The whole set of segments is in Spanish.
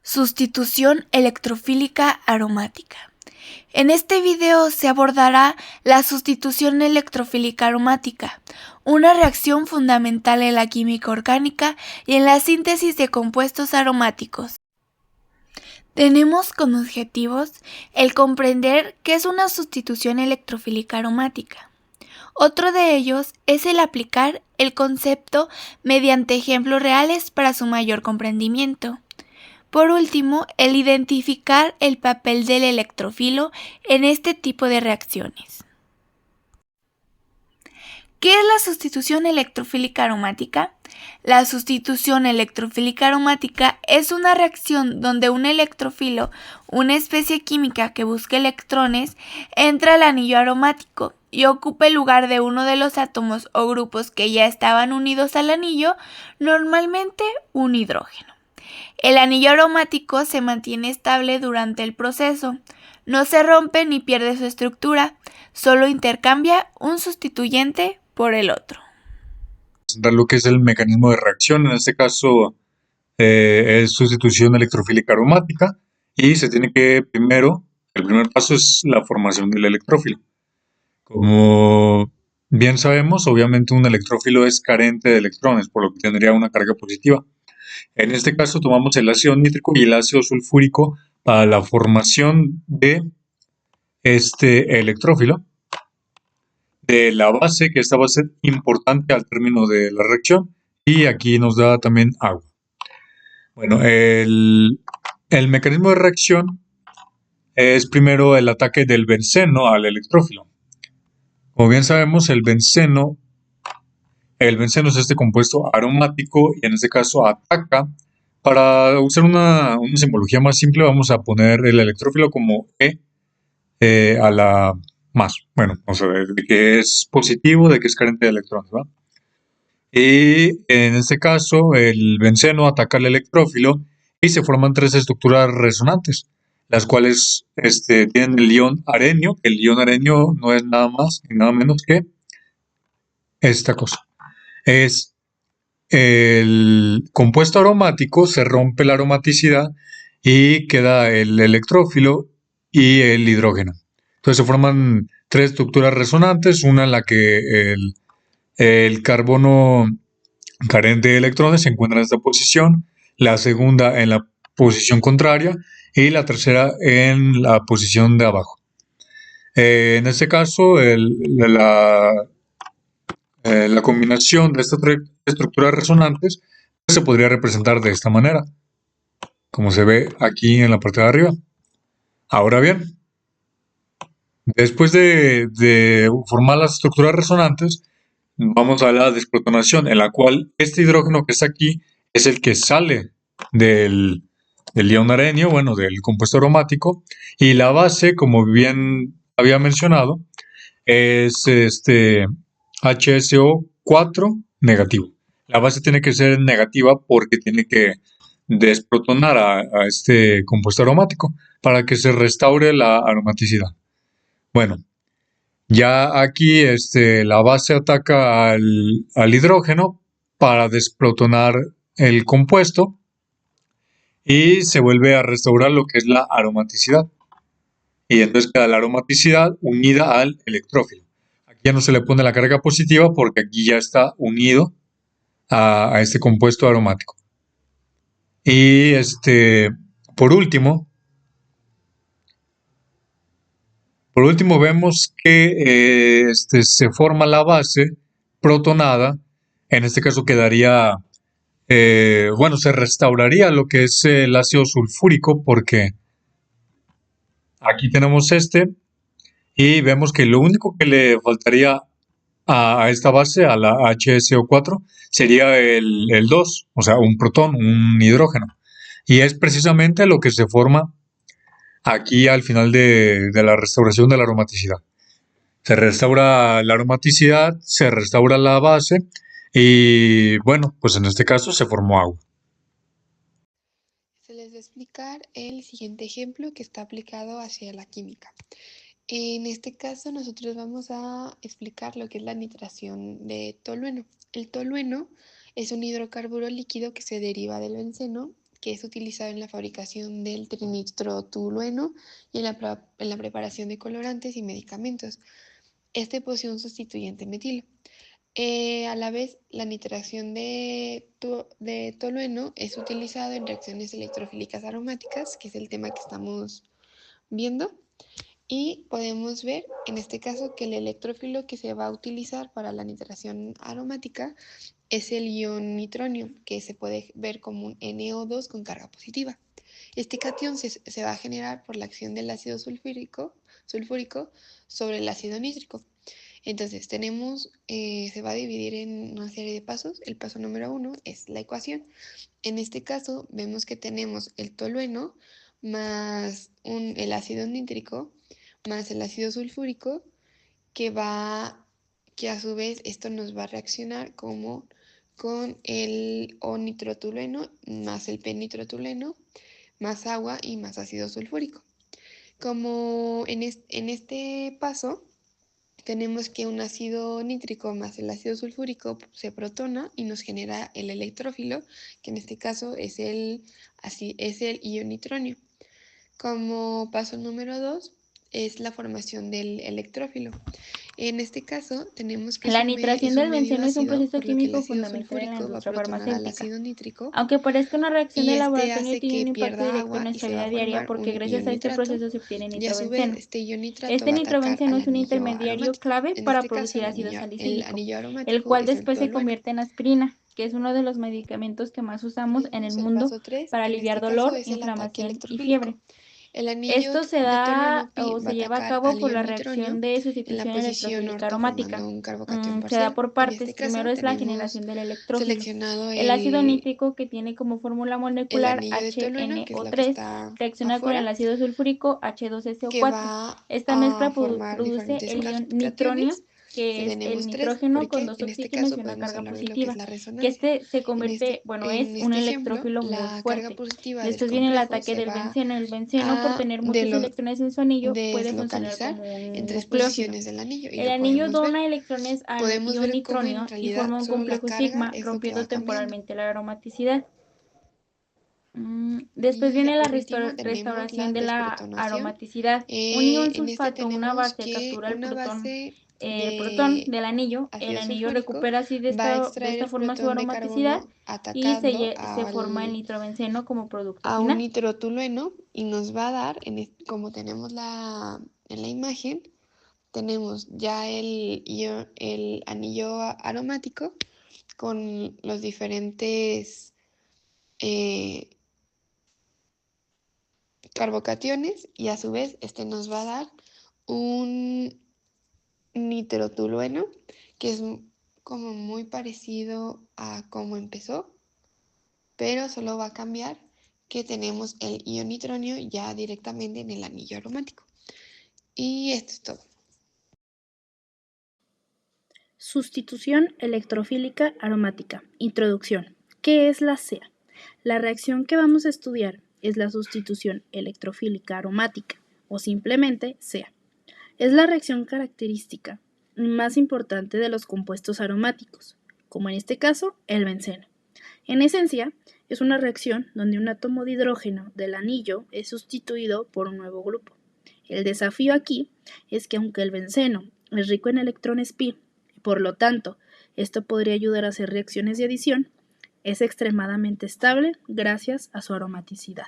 Sustitución electrofílica aromática. En este video se abordará la sustitución electrofílica aromática, una reacción fundamental en la química orgánica y en la síntesis de compuestos aromáticos. Tenemos como objetivos el comprender qué es una sustitución electrofílica aromática. Otro de ellos es el aplicar el concepto mediante ejemplos reales para su mayor comprendimiento. Por último, el identificar el papel del electrofilo en este tipo de reacciones. ¿Qué es la sustitución electrofílica aromática? La sustitución electrofílica aromática es una reacción donde un electrofilo, una especie química que busca electrones, entra al anillo aromático y ocupa el lugar de uno de los átomos o grupos que ya estaban unidos al anillo, normalmente un hidrógeno. El anillo aromático se mantiene estable durante el proceso, no se rompe ni pierde su estructura, solo intercambia un sustituyente por el otro. Lo que es el mecanismo de reacción, en este caso es sustitución electrofílica aromática, y se tiene que el primer paso es la formación del electrófilo. Como bien sabemos, obviamente un electrófilo es carente de electrones, por lo que tendría una carga positiva. En este caso tomamos el ácido nítrico y el ácido sulfúrico para la formación de este electrófilo, de la base, que esta va a ser importante al término de la reacción, y aquí nos da también agua. Bueno, el mecanismo de reacción es primero el ataque del benceno al electrófilo. Como bien sabemos, el benceno es este compuesto aromático y en este caso ataca. Para usar una simbología más simple, vamos a poner el electrófilo como E a la más. Bueno, vamos a ver de que es positivo, de que es carente de electrones, ¿va? Y en este caso, el benceno ataca al electrófilo y se forman tres estructuras resonantes, las cuales tienen el ion arenio. El ion arenio no es nada más ni nada menos que esta cosa. Es el compuesto aromático, se rompe la aromaticidad y queda el electrófilo y el hidrógeno. Entonces se forman tres estructuras resonantes, una en la que el carbono carente de electrones se encuentra en esta posición, la segunda en la posición contraria y la tercera en la posición de abajo. En este caso, la combinación de estas tres estructuras resonantes se podría representar de esta manera, como se ve aquí en la parte de arriba. Ahora bien, después de formar las estructuras resonantes, vamos a la desprotonación, en la cual este hidrógeno que está aquí es el que sale del ion arenio, bueno, del compuesto aromático, y la base, como bien había mencionado, es HSO4 negativo. La base tiene que ser negativa porque tiene que desprotonar a este compuesto aromático para que se restaure la aromaticidad. Bueno, ya aquí la base ataca al hidrógeno para desprotonar el compuesto y se vuelve a restaurar lo que es la aromaticidad. Y entonces queda la aromaticidad unida al electrófilo. Aquí ya no se le pone la carga positiva porque aquí ya está unido a este compuesto aromático. Y por último vemos que se forma la base protonada. En este caso quedaría, se restauraría lo que es el ácido sulfúrico, porque aquí tenemos y vemos que lo único que le faltaría a esta base, a la HSO4, sería el 2, o sea, un protón, un hidrógeno. Y es precisamente lo que se forma aquí al final de la restauración de la aromaticidad. Se restaura la aromaticidad, se restaura la base y bueno, pues en este caso se formó agua. Se les va a explicar el siguiente ejemplo que está aplicado hacia la química. En este caso nosotros vamos a explicar lo que es la nitración de tolueno. El tolueno es un hidrocarburo líquido que se deriva del benceno que es utilizado en la fabricación del trinitrotolueno y en la preparación de colorantes y medicamentos. Este posee un sustituyente metilo. A la vez, la nitración de tolueno es utilizado en reacciones electrofílicas aromáticas, que es el tema que estamos viendo. Y podemos ver en este caso que el electrófilo que se va a utilizar para la nitración aromática es el ion nitronio, que se puede ver como un NO2 con carga positiva. Este catión se va a generar por la acción del ácido sulfúrico sobre el ácido nítrico. Entonces se va a dividir en una serie de pasos. El paso número 1 es la ecuación. En este caso vemos que tenemos el tolueno más el ácido nítrico más el ácido sulfúrico que a su vez esto nos va a reaccionar como con el O-nitrotolueno más el P-nitrotolueno más agua y más ácido sulfúrico. Como en este paso tenemos que un ácido nítrico más el ácido sulfúrico se protona y nos genera el electrófilo, que en este caso es el ion nitronio. Como paso número 2 es la formación del electrófilo. En este caso tenemos que La es nitración un del medio benceno es un ácido, proceso por lo que el químico ácido fundamental en la sulfúrico va a industria protonar al farmacéutica. ácido nítrico Aunque parezca una reacción y de este laboratorio, hace tiene un que impacto pierda directo en agua y nuestra se va vida a diaria formar porque un gracias ion a este nitrato proceso se obtiene y a su vez nitrobenceno. este ion nitrato Este va a atacar nitrobenceno al es un anillo intermediario aromático. clave En para este producir caso ácido el salicílico, anillo el aromático cual es el después se tolueno. convierte en aspirina, que es uno de los medicamentos que más usamos en el Tenemos el mundo paso 3, para en aliviar este caso dolor, es el ataque inflamación y electrofílico. fiebre. El anillo Esto se de da tolueno pi o va a se lleva a atacar cabo al por la ion nitronio reacción de en la sustitución posición electrofílica orto formando aromática. un carbocatión Se da parcial. por En partes. este caso Primero es la tenemos generación del electrófilo. seleccionado El ácido el nítrico, que tiene como fórmula el molecular anillo de tolueno, que es lo que HNO3, está reacciona con el afuera, ácido sulfúrico que H2SO4. va Esta a mezcla formar produce diferentes el ion nitronio, cationes, que que es el tenemos tres, nitrógeno con porque dos en este oxígenos caso y una podemos carga hablar de lo que es positiva, la que resonancia. este se convierte, En es un este ejemplo, electrófilo muy la carga fuerte. positiva del Después viene el complejo ataque se del va benceno. El benceno, por a tener muchos electrones en su anillo, puede funcionar deslocalizar como un en tres nucleófilo. posiciones del anillo y El lo anillo podemos ver. dona electrones al Podemos ion ver cómo en nitronio y realidad forma un solo la complejo carga sigma, es lo que rompiendo va cambiando. temporalmente la aromaticidad. Después Y viene ya la por último tenemos la restauración de la desprotonación. aromaticidad. Un ion En este sulfato, una tenemos base, que captura una base el protón de del anillo. El ácido anillo sulfúrico recupera así va a de extraer esta el forma su protón de aromaticidad carbono y atacando se forma el nitrobenceno como producto a un final. nitrotolueno y nos va a dar, como tenemos en la imagen, tenemos ya el anillo aromático con los diferentes carbocationes y a su vez este nos va a dar un nitrotolueno que es como muy parecido a cómo empezó, pero solo va a cambiar que tenemos el ion nitronio ya directamente en el anillo aromático. Y esto es todo. Sustitución electrofílica aromática. Introducción. ¿Qué es la SEA? La reacción que vamos a estudiar es la sustitución electrofílica aromática, o simplemente SEA. Es la reacción característica más importante de los compuestos aromáticos, como en este caso el benceno. En esencia, es una reacción donde un átomo de hidrógeno del anillo es sustituido por un nuevo grupo. El desafío aquí es que aunque el benceno es rico en electrones pi, y por lo tanto esto podría ayudar a hacer reacciones de adición, es extremadamente estable gracias a su aromaticidad.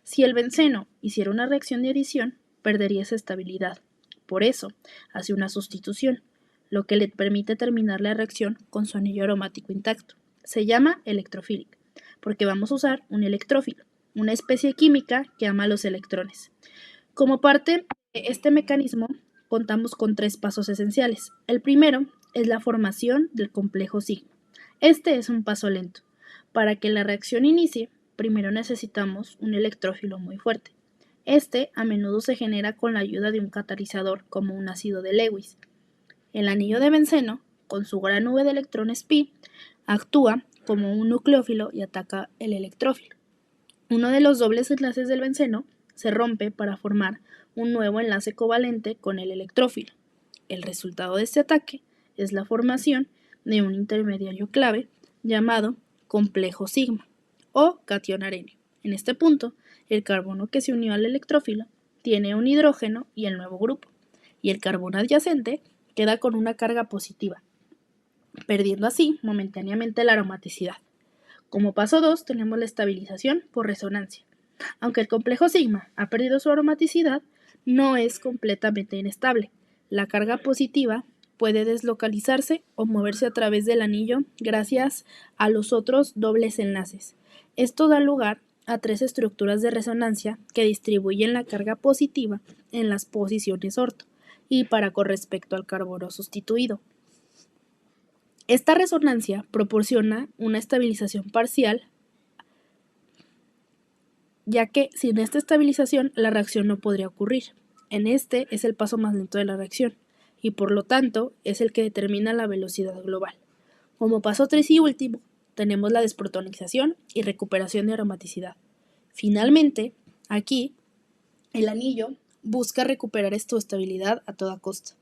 Si el benceno hiciera una reacción de adición, perdería esa estabilidad. Por eso, hace una sustitución, lo que le permite terminar la reacción con su anillo aromático intacto. Se llama electrofílica, porque vamos a usar un electrófilo, una especie química que ama los electrones. Como parte de este mecanismo, contamos con 3 pasos esenciales. El primero es la formación del complejo sigma. Este es un paso lento. Para que la reacción inicie, primero necesitamos un electrófilo muy fuerte. Este a menudo se genera con la ayuda de un catalizador como un ácido de Lewis. El anillo de benceno, con su gran nube de electrones pi, actúa como un nucleófilo y ataca el electrófilo. Uno de los dobles enlaces del benceno se rompe para formar un nuevo enlace covalente con el electrófilo. El resultado de este ataque es la formación de un intermediario clave llamado complejo sigma, o catión arenio. En este punto, el carbono que se unió al electrófilo tiene un hidrógeno y el nuevo grupo, y el carbono adyacente queda con una carga positiva, perdiendo así momentáneamente la aromaticidad. Como paso 2 tenemos la estabilización por resonancia. Aunque el complejo sigma ha perdido su aromaticidad, no es completamente inestable. La carga positiva puede deslocalizarse o moverse a través del anillo gracias a los otros dobles enlaces. Esto da lugar a 3 estructuras de resonancia que distribuyen la carga positiva en las posiciones orto y para con respecto al carbono sustituido. Esta resonancia proporciona una estabilización parcial, ya que sin esta estabilización la reacción no podría ocurrir. Este es el paso más lento de la reacción y por lo tanto es el que determina la velocidad global. Como paso 3 y último, tenemos la desprotonización y recuperación de aromaticidad. Finalmente, aquí, el anillo busca recuperar su estabilidad a toda costa.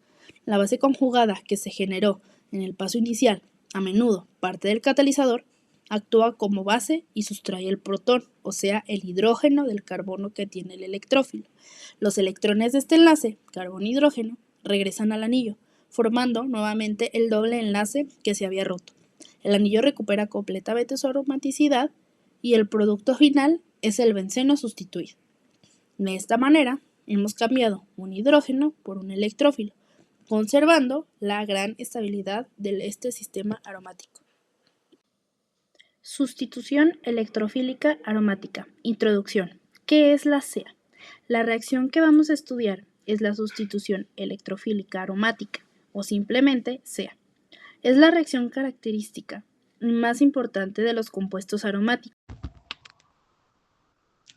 La base conjugada que se generó en el paso inicial, a menudo parte del catalizador, actúa como base y sustrae el protón, o sea, el hidrógeno del carbono que tiene el electrófilo. Los electrones de este enlace, carbono-hidrógeno, regresan al anillo, formando nuevamente el doble enlace que se había roto. El anillo recupera completamente su aromaticidad y el producto final es el benceno sustituido. De esta manera, hemos cambiado un hidrógeno por un electrófilo, conservando la gran estabilidad de este sistema aromático. Sustitución electrofílica aromática. Introducción. ¿Qué es la CEA? La reacción que vamos a estudiar es la sustitución electrofílica aromática, o simplemente CEA. Es la reacción característica más importante de los compuestos aromáticos.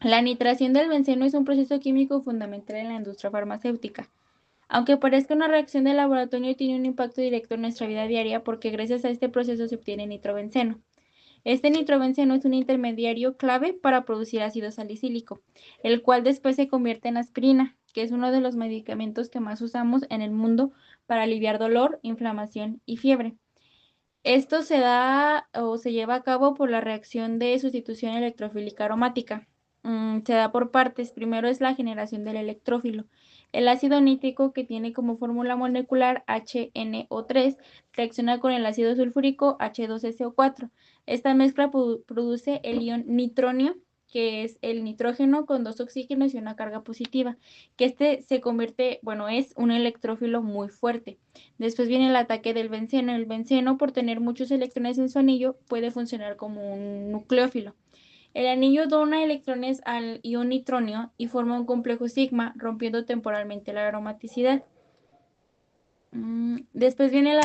La nitración del benceno es un proceso químico fundamental en la industria farmacéutica. Aunque parezca una reacción de laboratorio, tiene un impacto directo en nuestra vida diaria porque gracias a este proceso se obtiene nitrobenceno. Este nitrobenceno es un intermediario clave para producir ácido salicílico, el cual después se convierte en aspirina, que es uno de los medicamentos que más usamos en el mundo para aliviar dolor, inflamación y fiebre. Esto se da o se lleva a cabo por la reacción de sustitución electrofílica aromática. Se da por partes. Primero es la generación del electrófilo. El ácido nítrico, que tiene como fórmula molecular HNO3, reacciona con el ácido sulfúrico H2SO4. Esta mezcla produce el ion nitronio, que es el nitrógeno con 2 oxígenos y una carga positiva, que se convierte, es un electrófilo muy fuerte. Después viene el ataque del benceno. El benceno, por tener muchos electrones en su anillo, puede funcionar como un nucleófilo. El anillo dona electrones al ion nitronio y forma un complejo sigma, rompiendo temporalmente la aromaticidad. Después viene la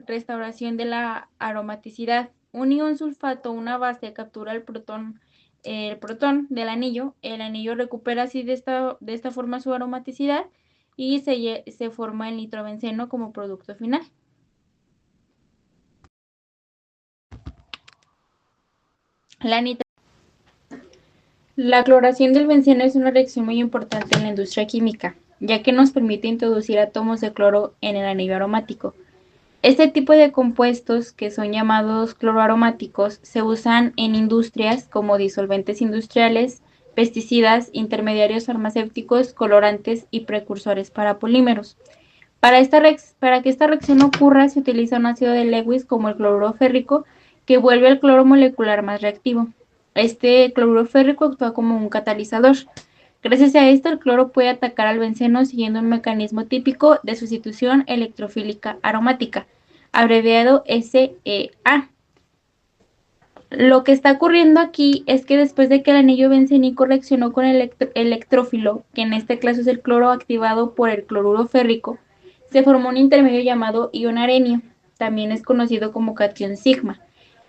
restauración de la aromaticidad. Un ion sulfato, una base, captura el protón del anillo. El anillo recupera así de esta forma su aromaticidad y se forma el nitrobenceno como producto final. La cloración del benceno es una reacción muy importante en la industria química, ya que nos permite introducir átomos de cloro en el anillo aromático. Este tipo de compuestos, que son llamados cloroaromáticos, se usan en industrias como disolventes industriales, pesticidas, intermediarios farmacéuticos, colorantes y precursores para polímeros. Para que esta reacción ocurra, se utiliza un ácido de Lewis como el cloruro férrico, que vuelve el cloro molecular más reactivo. Este cloruro férrico actúa como un catalizador. Gracias a esto, el cloro puede atacar al benceno siguiendo un mecanismo típico de sustitución electrofílica aromática, abreviado SEA. Lo que está ocurriendo aquí es que después de que el anillo bencénico reaccionó con el electrófilo, que en este caso es el cloro activado por el cloruro férrico, se formó un intermedio llamado ion arenio, también es conocido como catión sigma.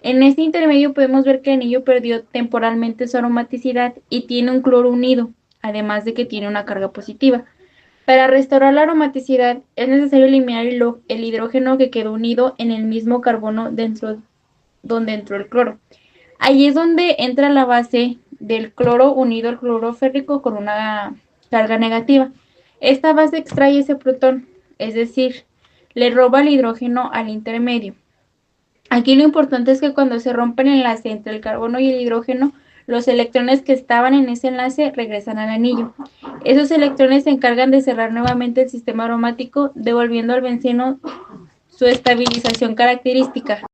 En este intermedio podemos ver que el anillo perdió temporalmente su aromaticidad y tiene un cloro unido, además de que tiene una carga positiva. Para restaurar la aromaticidad es necesario eliminar el hidrógeno que quedó unido en el mismo carbono donde entró el cloro. Ahí es donde entra la base del cloro unido al cloruro férrico con una carga negativa. Esta base extrae ese protón, es decir, le roba el hidrógeno al intermedio. Aquí lo importante es que cuando se rompe el enlace entre el carbono y el hidrógeno, los electrones que estaban en ese enlace regresan al anillo. Esos electrones se encargan de cerrar nuevamente el sistema aromático, devolviendo al benceno su estabilización característica.